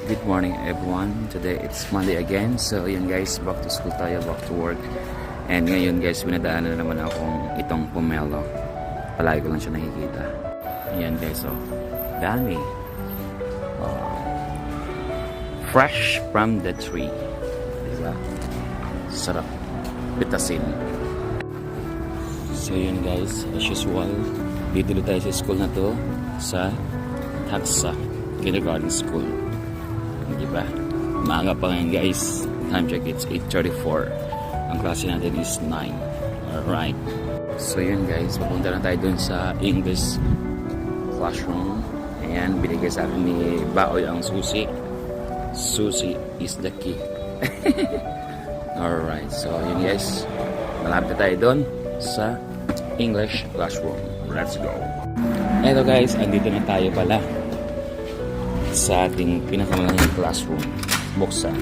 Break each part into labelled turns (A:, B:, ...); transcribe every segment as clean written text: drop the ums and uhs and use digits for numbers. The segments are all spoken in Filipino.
A: Good morning everyone. Today it's Monday again. So yun guys, back to school tayo, back to work. And ngayon guys, binadaanan na naman akong itong pomelo. Palagi ko lang siya nakikita. Ayan guys, oh. Dami. Fresh from the tree. Diba? Sarap. Pitasin. So yun guys, as usual, dito tayo sa school na to, sa Taksa Kindergarten School. Diba? Maaga pa ngayon guys. Time check, it's 8:34. Ang klase natin is 9. Alright. So yun guys, papunta na tayo dun sa English classroom. Ayan, binigay sa akin ni Baoy ang susi. Susi is the key. Alright, so yun guys, malapit na tayo dun sa English classroom. Let's go. Eto guys, andito na tayo pala sa ating pinakamalaking classroom. Buksan.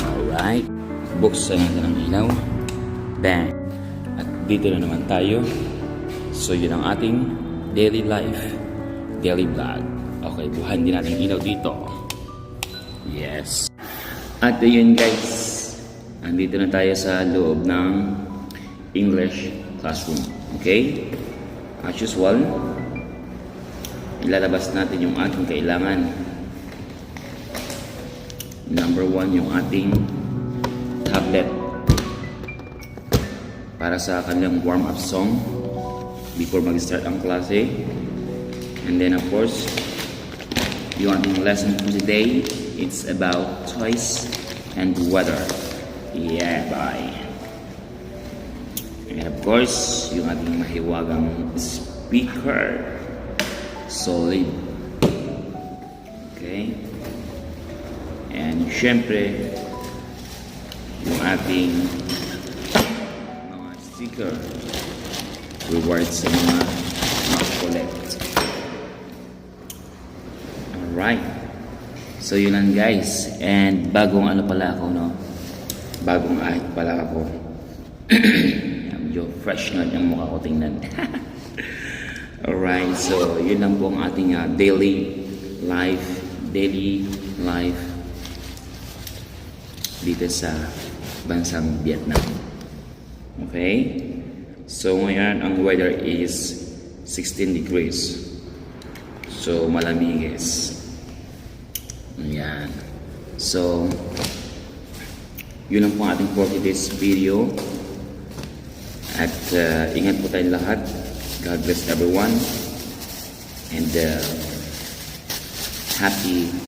A: Alright. Buksan natin ang ilaw. Bang. At dito na naman tayo. So yun ang ating daily life. Daily vlog. Okay, buhayin din natin ilaw dito. Yes. At yun guys, andito na tayo sa loob ng English classroom. Okay? As usual, ilalabas natin yung ating kailangan. Number 1, yung ating tablet para sa kanilang warm-up song before mag-start ang klase. And then of course, yung ating lesson for today, it's about toys and weather. Yeah, bye. And of course, yung ating mahiwagang speaker. Solid. Okay. And syempre, yung ating mga sticker rewards sa mga collect. Alright. So yun lang guys. And bagong ano pala ako, no? Bagong ahit pala ako. Medyo fresh na yung mukha ko tingnan. Alright, so yun lang po ang ating daily life dito sa bansang Vietnam. Okay? So ngayon ang weather is 16 degrees. So malamigis. Ayan. So yun lang po ang ating for today's video. At ingat po tayong lahat. God bless everyone, and happy